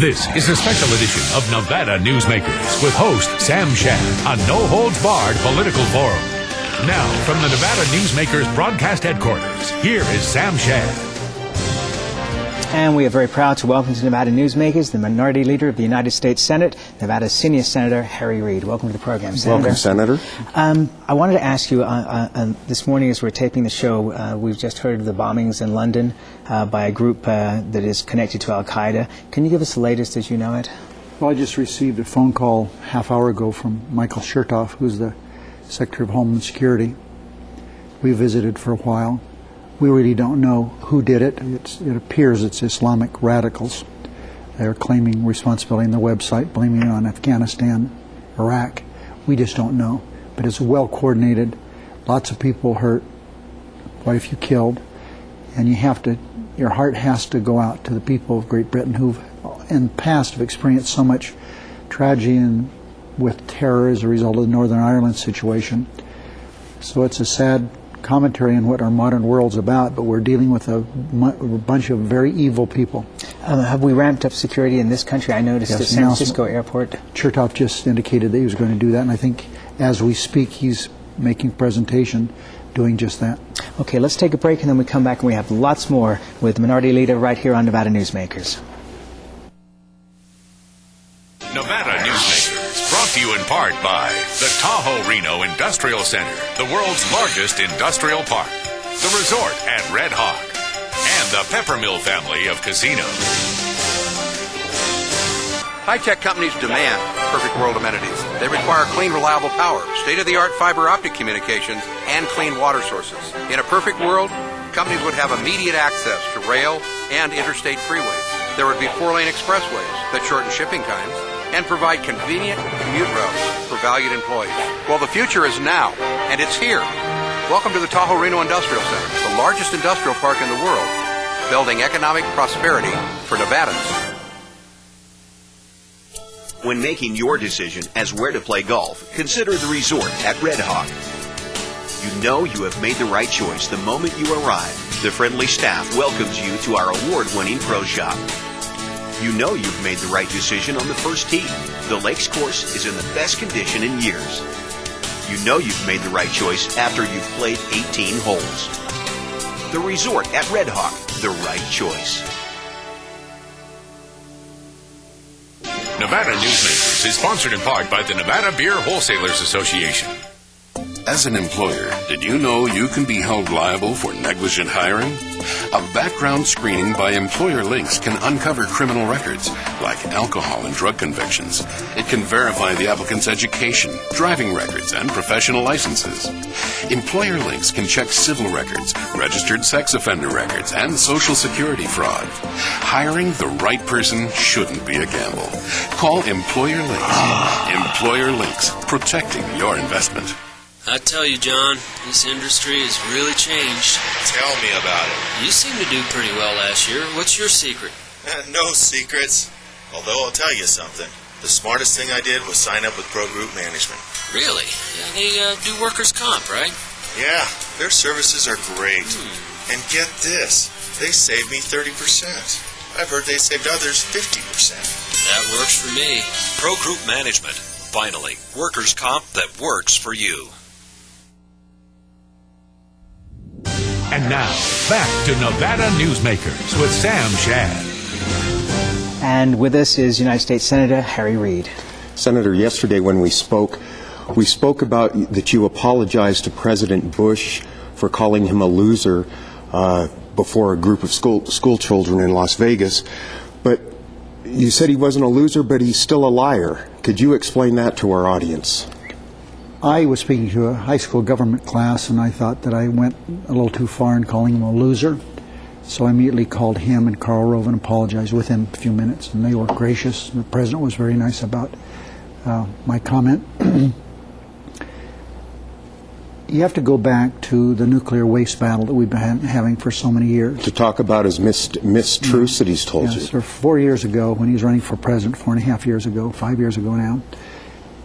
This is a special edition of Nevada Newsmakers with host Sam Shad, a no-holds-barred political forum. Now, from the Nevada Newsmakers broadcast headquarters, here is Sam Shad. And we are very proud to welcome to Nevada Newsmakers the Minority Leader of the United States Senate, Nevada's Senior Senator Reid. Welcome to the program, Senator. Welcome, Senator. I wanted to ask you, this morning as we're taping the show, we've just heard of the bombings in London by a group that is connected to Al-Qaeda. Can you give us the latest as you know it? Well, I just received a phone call half hour ago from Michael Chertoff, who's the Secretary of Homeland Security. We visited for a while. We really don't know who did it. It appears it's Islamic radicals. They're claiming responsibility in the website, blaming it on Afghanistan, Iraq. We just don't know. But it's well coordinated. Lots of people hurt, quite a few killed. And your heart has to go out to the people of Great Britain who've in the past have experienced so much tragedy and with terror as a result of the Northern Ireland situation. So it's a sad commentary on what our modern world's about, but we're dealing with a bunch of very evil people. Have we ramped up security in this country? I noticed at San Francisco airport. Chertoff just indicated that he was going to do that, and I think as we speak he's making a presentation doing just that. Okay, let's take a break and then we come back and we have lots more with the Minority Leader right here on Nevada Newsmakers. Nevada Newsmakers, brought to you in part by the Tahoe Reno Industrial Center, the world's largest industrial park, the resort at Red Hawk, and the Peppermill family of casinos. High-tech companies demand perfect world amenities. They require clean, reliable power, state-of-the-art fiber optic communications, and clean water sources. In a perfect world, companies would have immediate access to rail and interstate freeways. There would be 4-lane expressways that shorten shipping times and provide convenient commute routes for valued employees. Well, the future is now, and it's here. Welcome to the Tahoe Reno Industrial Center, the largest industrial park in the world, building economic prosperity for Nevadans. When making your decision as where to play golf, consider the resort at Red Hawk. You know you have made the right choice the moment you arrive. The friendly staff welcomes you to our award-winning pro shop. You know you've made the right decision on the first tee. The Lakes course is in the best condition in years. You know you've made the right choice after you've played 18 holes. The resort at Red Hawk, the right choice. Nevada Newsmakers is sponsored in part by the Nevada Beer Wholesalers Association. As an employer, did you know you can be held liable for negligent hiring? A background screening by Employer Links can uncover criminal records, like alcohol and drug convictions. It can verify the applicant's education, driving records, and professional licenses. Employer Links can check civil records, registered sex offender records, and Social Security fraud. Hiring the right person shouldn't be a gamble. Call Employer Links. Employer Links, protecting your investment. I tell you, John, this industry has really changed. Tell me about it. You seem to do pretty well last year. What's your secret? No secrets. Although I'll tell you something. The smartest thing I did was sign up with Pro Group Management. Really? They do workers' comp, right? Yeah, their services are great. And get this, they saved me 30%. I've heard they saved others 50%. That works for me. Pro Group Management. Finally, workers' comp that works for you. And now, back to Nevada Newsmakers with Sam Shad. And with us is United States Senator Reid. Senator, yesterday when we spoke about that you apologized to President Bush for calling him a loser before a group of school children in Las Vegas. But you said he wasn't a loser, but he's still a liar. Could you explain that to our audience? I was speaking to a high school government class, and I thought that I went a little too far in calling him a loser. So I immediately called him and Karl Rove and apologized within a few minutes, and they were gracious. The president was very nice about my comment. You have to go back to the nuclear waste battle that we've been having for so many years. To talk about his mistruths that he's told you. So 4 years ago, when he was running for president, 4.5 years ago, 5 years ago now,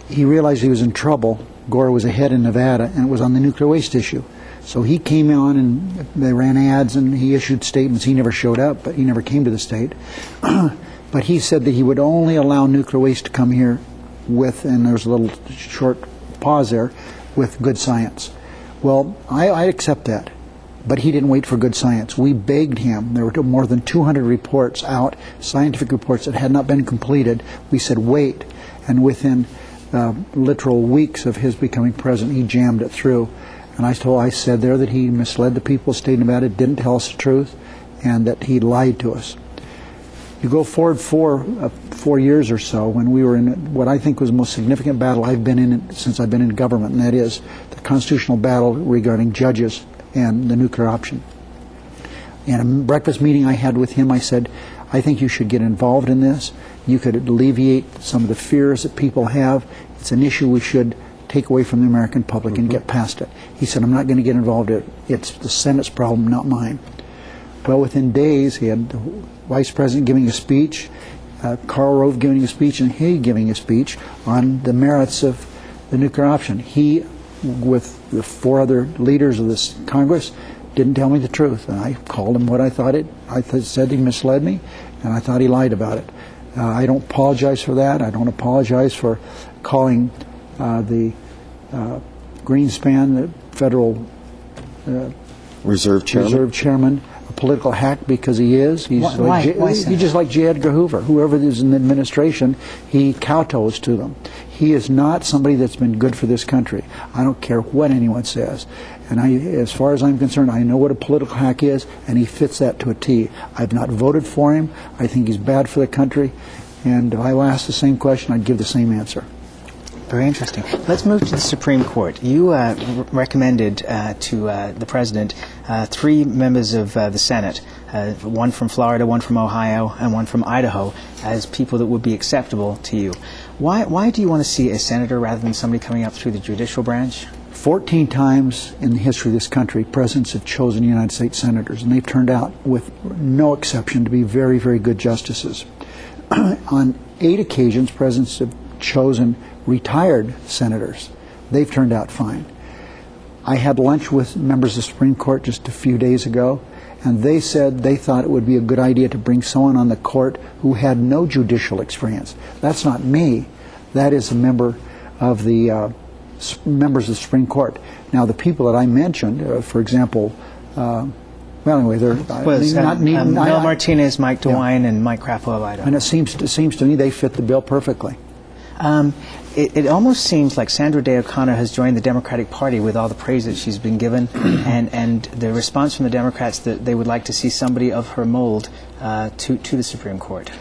he realized he was in trouble. Gore was ahead in Nevada, and it was on the nuclear waste issue. So he came on, and they ran ads, and he issued statements. He never showed up, but he never came to the state. But he said that he would only allow nuclear waste to come here with, and there's a little short pause there, with good science. Well, I accept that. But he didn't wait for good science. We begged him. There were more than 200 reports out, scientific reports that had not been completed. We said, wait. And within literal weeks of his becoming president, he jammed it through. And I said there that he misled the people of the state of Nevada, didn't tell us the truth, and that he lied to us. You go forward 4 years or so, when we were in what I think was the most significant battle I've been in since I've been in government, and that is the constitutional battle regarding judges and the nuclear option. In a breakfast meeting I had with him, I said, I think you should get involved in this. You could alleviate some of the fears that people have. It's an issue we should take away from the American public and get past it. He said, I'm not going to get involved in it. It's the Senate's problem, not mine. Well, within days, he had the Vice President giving a speech, Karl Rove giving a speech, and he giving a speech on the merits of the nuclear option. He, with the 4 other leaders of this Congress, didn't tell me the truth. And I called him what I thought said he misled me, and I thought he lied about it. I don't apologize for that. I don't apologize for calling the Greenspan, the Federal Reserve Chairman, a political hack, because he is. He's he's just like J. Edgar Hoover. Whoever is in the administration, he kowtows to them. He is not somebody that's been good for this country. I don't care what anyone says. And as far as I'm concerned, I know what a political hack is, and he fits that to a T. I've not voted for him. I think he's bad for the country. And if I were asked the same question, I'd give the same answer. Very interesting. Let's move to the Supreme Court. You recommended to the President 3 members of the Senate, one from Florida, one from Ohio, and one from Idaho, as people that would be acceptable to you. Why do you want to see a senator rather than somebody coming up through the judicial branch? 14 times in the history of this country, presidents have chosen United States senators, and they've turned out, with no exception, to be very, very good justices. On 8 occasions, presidents have chosen retired senators. They've turned out fine. I had lunch with members of the Supreme Court just a few days ago, and they said they thought it would be a good idea to bring someone on the court who had no judicial experience. That's not me. That is a member of the members of the Supreme Court. Now, the people that I mentioned, for example, well, anyway, they're Mel Martinez, Mike DeWine, and Mike Crapo of Idaho. And it seems to me they fit the bill perfectly. It almost seems like Sandra Day O'Connor has joined the Democratic Party with all the praise that she's been given, and the response from the Democrats that they would like to see somebody of her mold to the Supreme Court.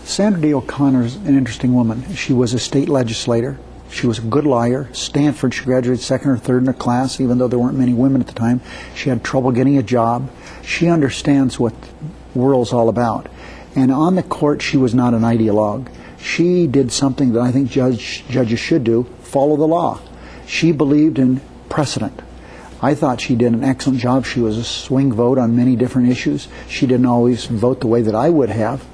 Sandra Day O'Connor is an interesting woman. She was a state legislator. She was a good liar. Stanford, she graduated 2nd or 3rd in her class, even though there weren't many women at the time. She had trouble getting a job. She understands what the world's all about. And on the court, she was not an ideologue. She did something that I think judges should do, follow the law. She believed in precedent. I thought she did an excellent job. She was a swing vote on many different issues. She didn't always vote the way that I would have,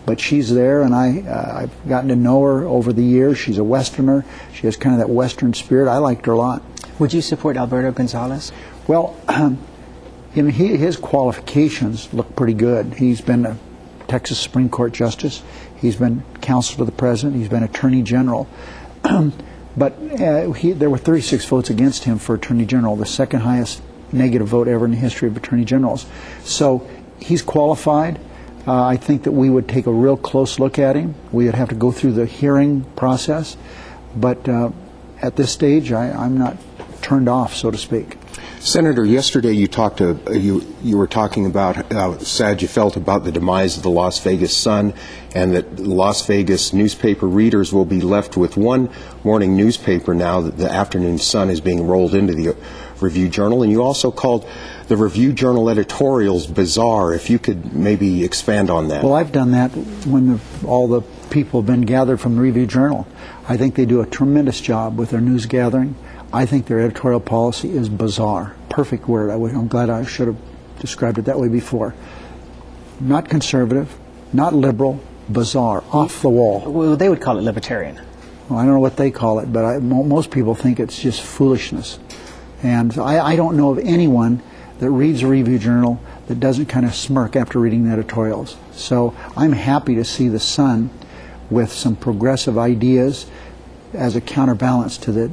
but she's there, and I've gotten to know her over the years. She's a Westerner. She has kind of that Western spirit. I liked her a lot. Would you support Alberto Gonzalez? Well, his qualifications look pretty good. He's been a Texas Supreme Court Justice. He's been counsel to the President. He's been Attorney General. But there were 36 votes against him for Attorney General, the 2nd highest negative vote ever in the history of Attorney Generals. So he's qualified. I think that we would take a real close look at him. We would have to go through the hearing process. But at this stage, I'm not turned off, so to speak. Senator, yesterday you were talking about how sad you felt about the demise of the Las Vegas Sun, and that Las Vegas newspaper readers will be left with one morning newspaper now that the afternoon Sun is being rolled into the Review-Journal. And you also called the Review-Journal editorials bizarre. If you could maybe expand on that. Well, I've done that when all the people have been gathered from the Review-Journal. I think they do a tremendous job with their news gathering. I think their editorial policy is bizarre. Perfect word. I'm glad I should have described it that way before. Not conservative, not liberal, bizarre, off the wall. Well, they would call it libertarian. Well, I don't know what they call it, but most people think it's just foolishness. And I don't know of anyone that reads a Review-Journal that doesn't kind of smirk after reading the editorials. So I'm happy to see the Sun with some progressive ideas as a counterbalance to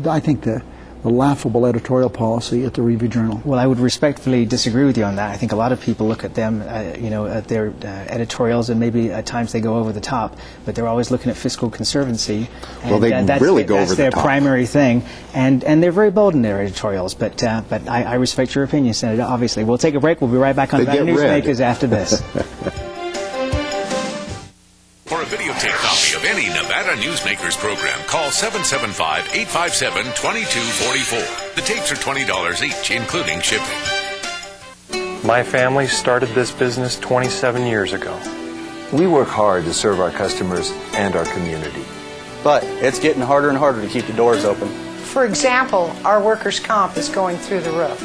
I think the laughable editorial policy at the Review-Journal. Well, I would respectfully disagree with you on that. I think a lot of people look at them, at their editorials, and maybe at times they go over the top, but they're always looking at fiscal conservancy. And, well, they really go over the top. That's their primary thing, and they're very bold in their editorials. But I respect your opinion, Senator. Obviously, we'll take a break. We'll be right back on Nevada Newsmakers after this. For a videotape copy of any Nevada Newsmakers program, call 775-857-2244. The tapes are $20 each, including shipping. My family started this business 27 years ago. We work hard to serve our customers and our community. But it's getting harder and harder to keep the doors open. For example, our workers' comp is going through the roof.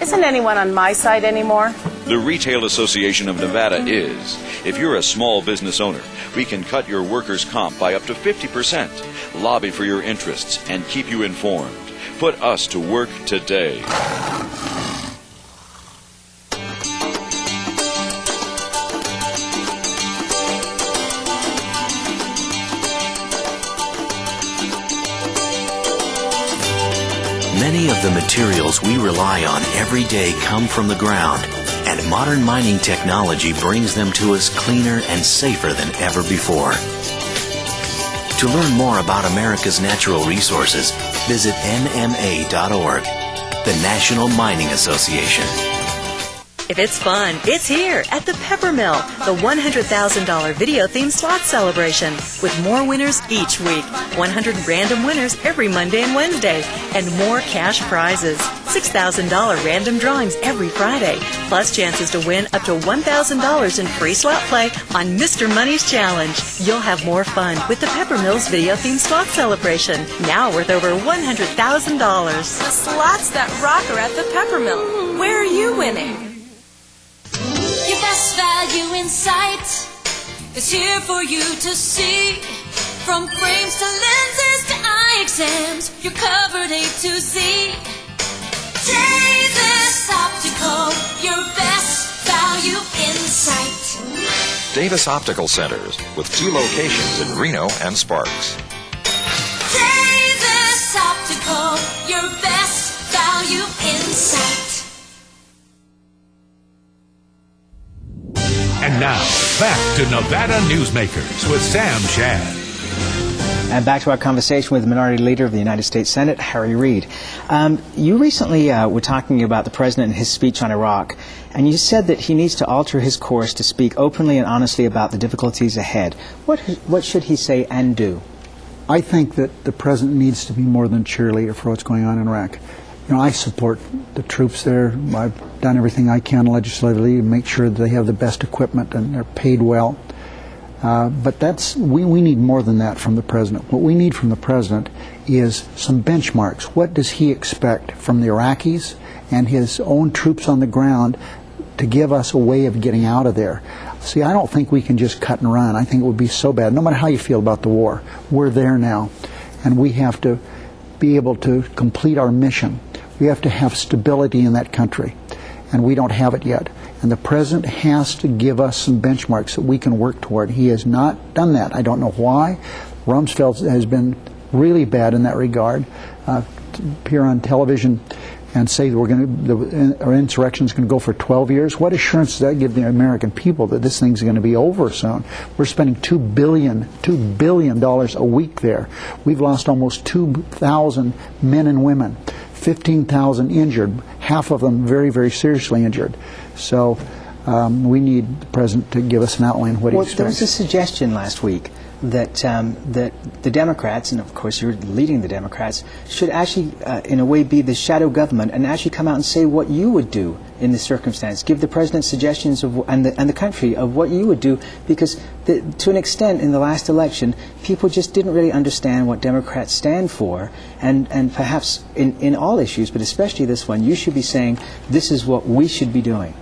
Isn't anyone on my side anymore? The Retail Association of Nevada is. If you're a small business owner, we can cut your workers' comp by up to 50%, lobby for your interests, and keep you informed. Put us to work today. Many of the materials we rely on every day come from the ground, and modern mining technology brings them to us cleaner and safer than ever before. To learn more about America's natural resources, visit nma.org, the National Mining Association. If it's fun, it's here at the Pepper Mill, the $100,000 video-themed slot celebration, with more winners each week, 100 random winners every Monday and Wednesday, and more cash prizes, $6,000 random drawings every Friday, plus chances to win up to $1,000 in free slot play on Mr. Money's Challenge. You'll have more fun with the Pepper Mill's video-themed slot celebration, now worth over $100,000. The slots that rock are at the Pepper Mill. Where are you winning? Your best value in sight is here for you to see. From frames to lenses to eye exams, you're covered A to Z. Davis Optical, your best value in sight. Davis Optical Centers, with 2 locations in Reno and Sparks. Davis Optical, your best value in sight. And now, back to Nevada Newsmakers with Sam Shad. And back to our conversation with Minority Leader of the United States Senate, Harry Reid. You recently were talking about the President and his speech on Iraq, and you said that he needs to alter his course to speak openly and honestly about the difficulties ahead. What should he say and do? I think that the President needs to be more than cheerleader for what's going on in Iraq. You know, I support the troops there. I've done everything I can legislatively to make sure that they have the best equipment and they're paid well. But we need more than that from the President. What we need from the President is some benchmarks. What does he expect from the Iraqis and his own troops on the ground to give us a way of getting out of there? See, I don't think we can just cut and run. I think it would be so bad. No matter how you feel about the war, we're there now, and we have to be able to complete our mission. We have to have stability in that country, and we don't have it yet. And the President has to give us some benchmarks that we can work toward. He has not done that. I don't know why. Rumsfeld has been really bad in that regard. To appear on television and say that our insurrection is going to go for 12 years. What assurance does that give the American people that this thing's going to be over soon? We're spending $2 billion a week there. We've lost almost 2,000 men and women. 15,000 injured, half of them very, very seriously injured. So we need the President to give us an outline of what he expects. There was a suggestion last week that the Democrats, and of course you're leading the Democrats, should actually, in a way, be the shadow government and actually come out and say what you would do in this circumstance. Give the President suggestions and the country of what you would do, because to an extent in the last election, people just didn't really understand what Democrats stand for, and perhaps in all issues, but especially this one, you should be saying this is what we should be doing.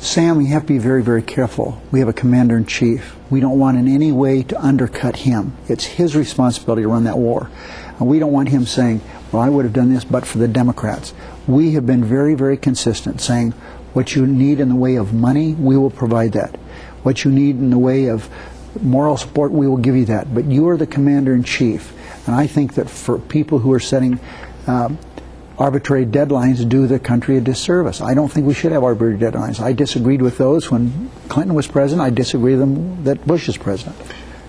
Sam, you have to be very, very careful. We have a commander-in-chief. We don't want in any way to undercut him. It's his responsibility to run that war. And we don't want him saying, well, I would have done this but for the Democrats. We have been very, very consistent saying What you need in the way of money, we will provide that. What you need in the way of moral support, we will give you that. But you are the commander-in-chief. And I think that for people who are setting arbitrary deadlines do the country a disservice. I don't think we should have arbitrary deadlines. I disagreed with those when Clinton was president. I disagree with them that Bush is president.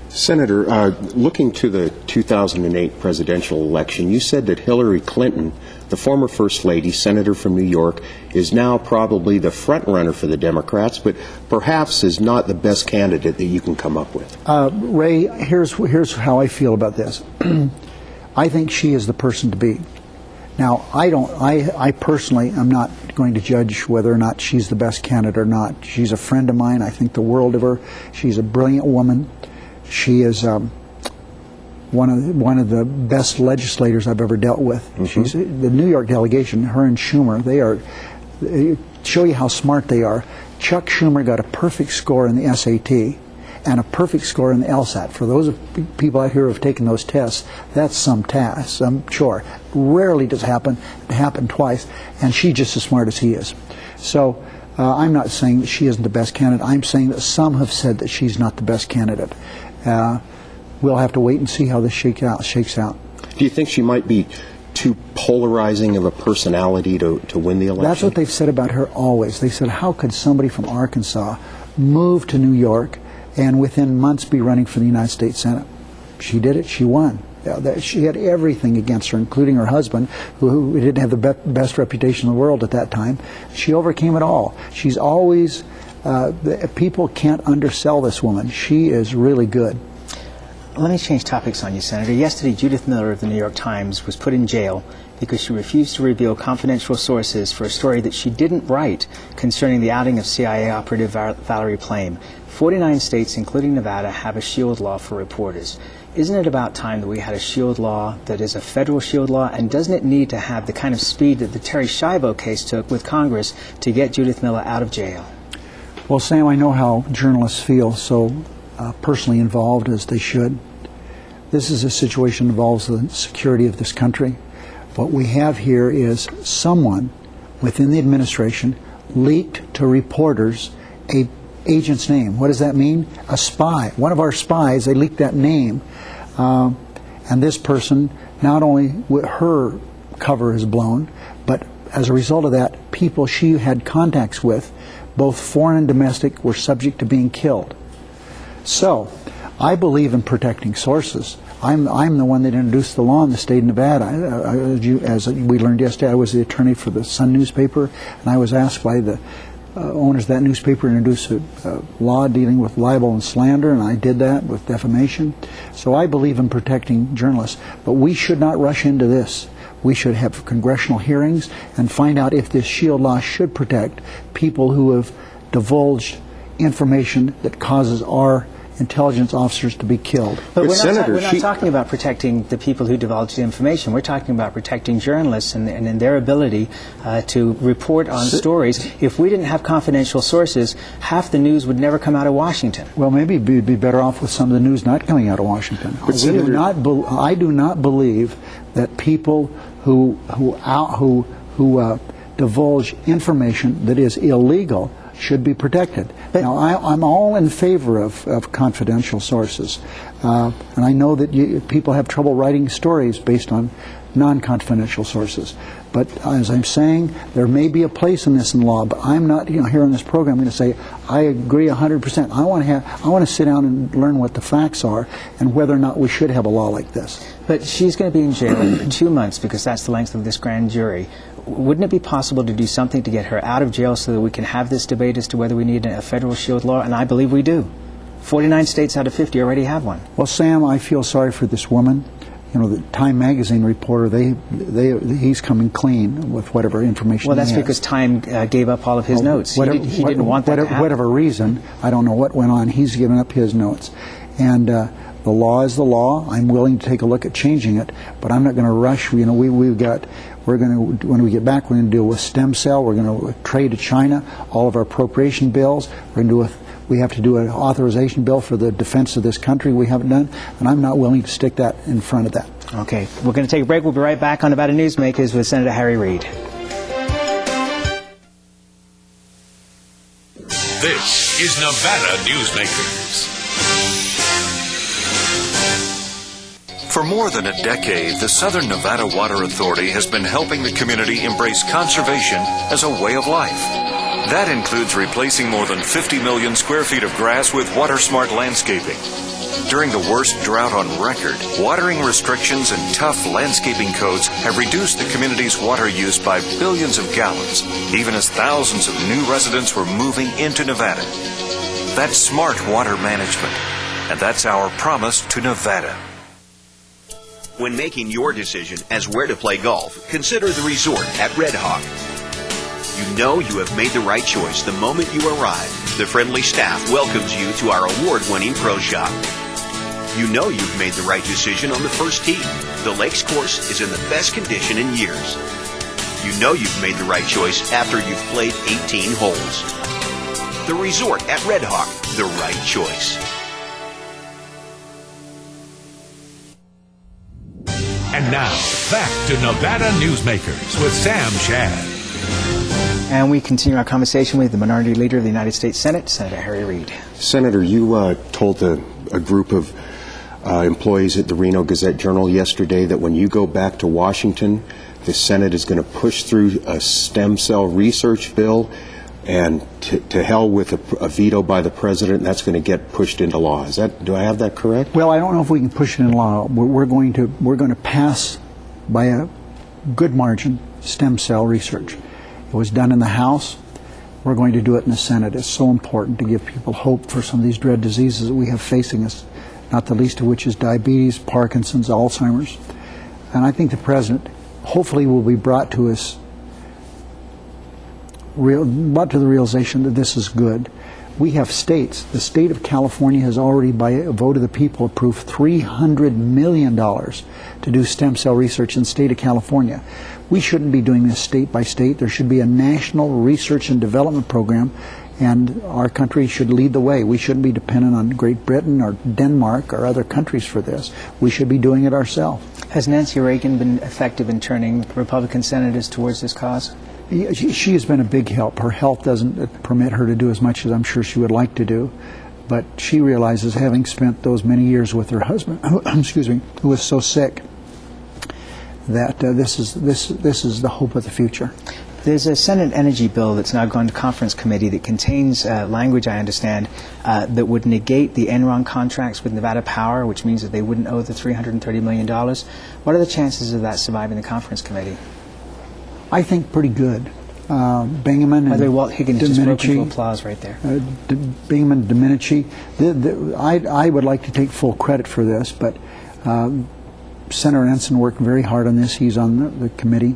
Senator, looking to the 2008 presidential election, you said that Hillary Clinton, the former First Lady, Senator from New York, is now probably the front runner for the Democrats, but perhaps is not the best candidate that you can come up with. Ray, here's how I feel about this. I think she is the person to beat. Now, I personally am not going to judge whether or not she's the best candidate or not. She's a friend of mine. I think the world of her. She's a brilliant woman. She is one of the best legislators I've ever dealt with. Mm-hmm. She's the New York delegation. Her and Schumer, they show you how smart they are. Chuck Schumer got a perfect score in the SAT and a perfect score in the LSAT. For those people out here who have taken those tests, that's some task, some chore. Rarely does it happen. It happened twice, and she's just as smart as he is. So I'm not saying that she isn't the best candidate. I'm saying that some have said that she's not the best candidate. We'll have to wait and see how this shakes out. Do you think she might be too polarizing of a personality to win the election? That's what they've said about her always. They said, how could somebody from Arkansas move to New York and within months be running for the United States Senate? She did it. She won. She had everything against her, including her husband, who didn't have the best reputation in the world at that time. She overcame it all. She's always... people can't undersell this woman. She is really good. Let me change topics on you, Senator. Yesterday, Judith Miller of the New York Times was put in jail because she refused to reveal confidential sources for a story that she didn't write concerning the outing of CIA operative Valerie Plame. 49 states, including Nevada, have a shield law for reporters. Isn't it about time that we had a shield law that is a federal shield law, and doesn't it need to have the kind of speed that the Terry Schiavo case took with Congress to get Judith Miller out of jail? Well, Sam, I know how journalists feel so personally involved as they should. This is a situation that involves the security of this country. What we have here is someone within the administration leaked to reporters a agent's name. What does that mean? A spy. One of our spies, they leaked that name. And this person, not only her cover is blown, but as a result of that, people she had contacts with, both foreign and domestic, were subject to being killed. So, I believe in protecting sources. I'm the one that introduced the law in the state of Nevada. As we learned yesterday, I was the attorney for the Sun newspaper, and I was asked by the owners of that newspaper to introduce a law dealing with libel and slander, and I did that with defamation. So I believe in protecting journalists, but we should not rush into this. We should have congressional hearings and find out if this shield law should protect people who have divulged information that causes our intelligence officers to be killed. But we're not talking about protecting the people who divulge the information. We're talking about protecting journalists and their ability to report on stories. If we didn't have confidential sources, half the news would never come out of Washington. Well, maybe we'd be better off with some of the news not coming out of Washington. I do not believe that people who divulge information that is illegal should be protected. Now, I'm all in favor of confidential sources, and I know that people have trouble writing stories based on non-confidential sources. But as I'm saying, there may be a place in this in law. But I'm not, here on this program, going to say I agree 100%. I want to sit down and learn what the facts are and whether or not we should have a law like this. But she's going to be in jail for 2 months because that's the length of this grand jury. Wouldn't it be possible to do something to get her out of jail so that we can have this debate as to whether we need a federal shield law? And I believe we do. 49 states out of 50 already have one. Well, Sam, I feel sorry for this woman. The Time magazine reporter, he's coming clean with whatever information. Well, that's because Time gave up all of his notes. He didn't want that to happen. Whatever reason, I don't know what went on. He's given up his notes, and the law is the law. I'm willing to take a look at changing it, but I'm not going to rush. When we get back, we're going to deal with stem cell. We're going to trade to China. All of our appropriation bills. We have to do an authorization bill for the defense of this country we haven't done, and I'm not willing to stick that in front of that. Okay, we're going to take a break. We'll be right back on Nevada Newsmakers with Senator Harry Reid. This is Nevada Newsmakers. For more than a decade, the Southern Nevada Water Authority has been helping the community embrace conservation as a way of life. That includes replacing more than 50 million square feet of grass with water-smart landscaping. During the worst drought on record, watering restrictions and tough landscaping codes have reduced the community's water use by billions of gallons, even as thousands of new residents were moving into Nevada. That's smart water management, and that's our promise to Nevada. When making your decision as where to play golf, consider the resort at Red Hawk. You know you have made the right choice the moment you arrive. The friendly staff welcomes you to our award-winning pro shop. You know you've made the right decision on the first tee. The Lakes course is in the best condition in years. You know you've made the right choice after you've played 18 holes. The resort at Red Hawk, the right choice. And now, back to Nevada Newsmakers with Sam Shad. And we continue our conversation with the Minority Leader of the United States Senate, Senator Harry Reid. Senator, you told a group of employees at the Reno Gazette Journal yesterday that when you go back to Washington, the Senate is going to push through a stem cell research bill, and to hell with a veto by the president, that's going to get pushed into law. Do I have that correct? Well, I don't know if we can push it in law. We're going to pass by a good margin stem cell research. It was done in the House. We're going to do it in the Senate. It's so important to give people hope for some of these dread diseases that we have facing us, not the least of which is diabetes, Parkinson's, Alzheimer's. And I think the president hopefully will be brought to the realization that this is good. We have states. The state of California has already, by a vote of the people, approved $300 million to do stem cell research in the state of California. We shouldn't be doing this state by state. There should be a national research and development program, and our country should lead the way. We shouldn't be dependent on Great Britain or Denmark or other countries for this. We should be doing it ourselves. Has Nancy Reagan been effective in turning Republican senators towards this cause? She has been a big help. Her health doesn't permit her to do as much as I'm sure she would like to do, but she realizes, having spent those many years with her husband, who was so sick, that this is the hope of the future. There's a Senate energy bill that's now gone to conference committee that contains language, I understand, that would negate the Enron contracts with Nevada Power, which means that they wouldn't owe the $330 million. What are the chances of that surviving the conference committee? I think pretty good. Bingaman and By the way, Walt Higgins just broke into applause right there. Bingaman, Domenici. I would like to take full credit for this, but Senator Ensign worked very hard on this. He's on the committee.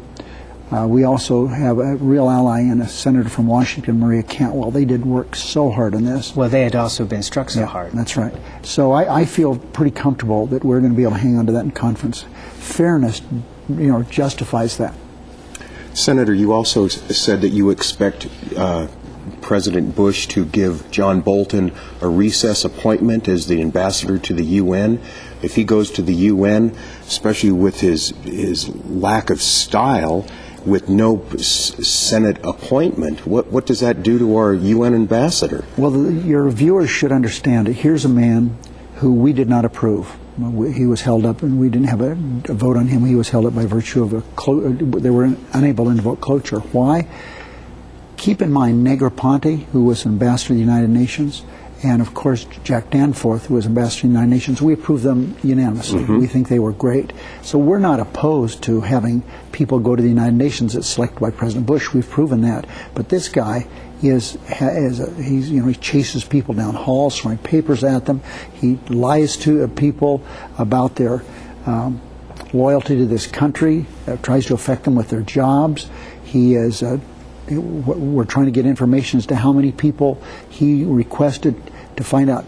We also have a real ally and a senator from Washington, Maria Cantwell. They did work so hard on this. Well, they had also been struck so hard. That's right. So I feel pretty comfortable that we're going to be able to hang on to that in conference. Fairness, justifies that. Senator, you also said that you expect President Bush to give John Bolton a recess appointment as the ambassador to the UN. If he goes to the UN, especially with his lack of style, with no Senate appointment, what does that do to our UN ambassador? Well, your viewers should understand it. Here's a man who we did not approve. He was held up, and we didn't have a vote on him. He was held up by virtue of they were unable to invoke cloture. Why? Keep in mind Negroponte, who was ambassador to the United Nations, and of course Jack Danforth, who was ambassador to the United Nations. We approved them unanimously. Mm-hmm. We think they were great. So we're not opposed to having people go to the United Nations that's selected by President Bush. We've proven that. But this guy he chases people down halls, throwing papers at them. He lies to people about their loyalty to this country, tries to affect them with their jobs. He is. We're trying to get information as to how many people he requested to find out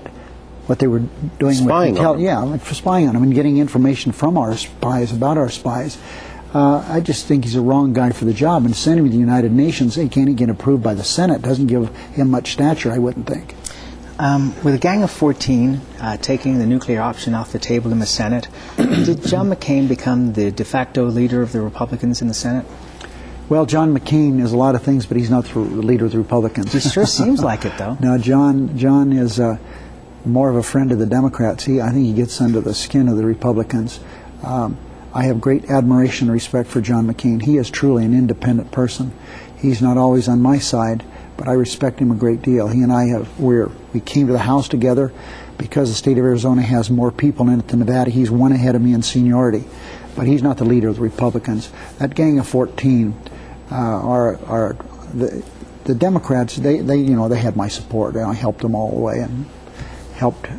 what they were doing. Spying on them. Yeah, for spying on them and getting information from our spies about our spies. I just think he's a wrong guy for the job, and sending him to the United Nations, he can't get approved by the Senate. Doesn't give him much stature, I wouldn't think. With a gang of 14 taking the nuclear option off the table in the Senate, did John McCain become the de facto leader of the Republicans in the Senate? Well, John McCain is a lot of things, but he's not the leader of the Republicans. He sure seems like it, though. No, John is more of a friend of the Democrats. I think he gets under the skin of the Republicans. I have great admiration and respect for John McCain. He is truly an independent person. He's not always on my side, but I respect him a great deal. He and I we came to the House together because the state of Arizona has more people in it than Nevada. He's one ahead of me in seniority, but he's not the leader of the Republicans. That gang of 14 are the Democrats. They had my support, and I helped them all the way and helped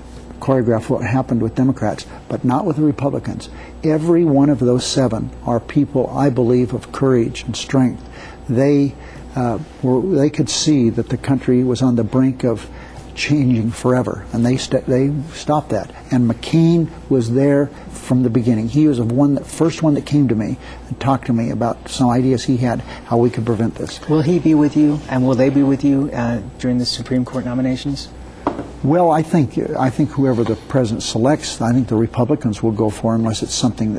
choreograph what happened with Democrats, but not with the Republicans. Every one of those 7 are people, I believe, of courage and strength. They could see that the country was on the brink of changing forever, and they stopped that. And McCain was there from the beginning. He was the first one that came to me and talked to me about some ideas he had how we could prevent this. Will he be with you, and will they be with you during the Supreme Court nominations? Well, I think whoever the president selects, I think the Republicans will go for, unless it's somebody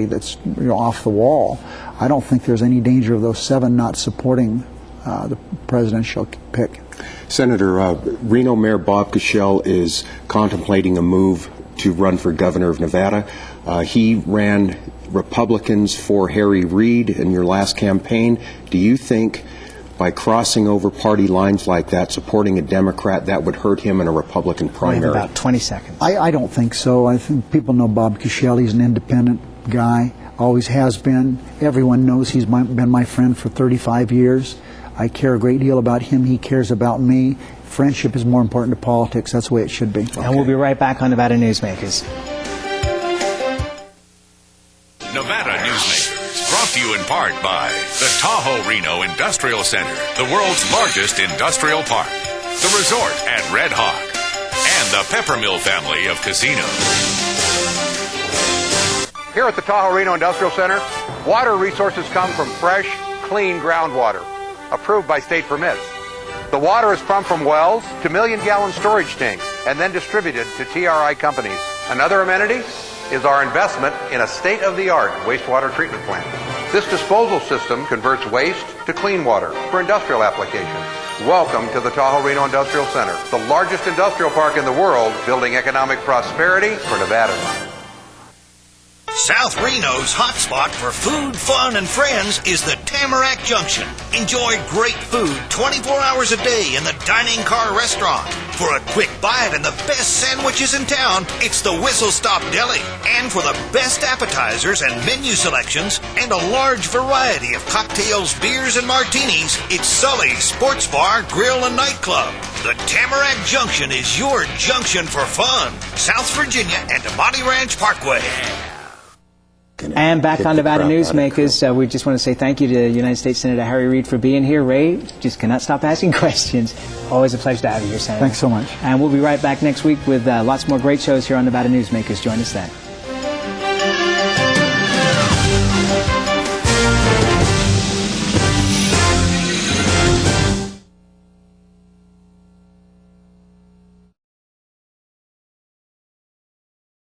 that's off the wall. I don't think there's any danger of those 7 not supporting the presidential pick. Senator, Reno Mayor Bob Cashel is contemplating a move to run for governor of Nevada. He ran Republicans for Harry Reid in your last campaign. Do you think by crossing over party lines like that, supporting a Democrat, that would hurt him in a Republican primary? We have about 20 seconds. I don't think so. I think people know Bob Cashel. He's an independent guy, always has been. Everyone knows he's been my friend for 35 years. I care a great deal about him. He cares about me. Friendship is more important to politics. That's the way it should be. And we'll be right back on Nevada Newsmakers. Nevada Newsmakers, brought to you in part by the Tahoe Reno Industrial Center, the world's largest industrial park, the resort at Red Hawk, and the Peppermill family of casinos. Here at the Tahoe Reno Industrial Center, water resources come from fresh, clean groundwater, approved by state permits. The water is pumped from wells to million-gallon storage tanks and then distributed to TRI companies. Another amenity is our investment in a state-of-the-art wastewater treatment plant. This disposal system converts waste to clean water for industrial applications. Welcome to the Tahoe Reno Industrial Center, the largest industrial park in the world, building economic prosperity for Nevada. South Reno's hotspot for food, fun, and friends is the Tamarack Junction. Enjoy great food 24 hours a day in the Dining Car Restaurant. For a quick bite and the best sandwiches in town, it's the Whistle Stop Deli. And for the best appetizers and menu selections and a large variety of cocktails, beers, and martinis, it's Sully's Sports Bar, Grill, and Nightclub. The Tamarack Junction is your junction for fun. South Virginia and Amati Ranch Parkway. And back on Nevada Newsmakers, we just want to say thank you to United States Senator Harry Reid for being here. Ray, just cannot stop asking questions. Always a pleasure to have you here, Senator. Thanks so much. And we'll be right back next week with lots more great shows here on Nevada Newsmakers. Join us then.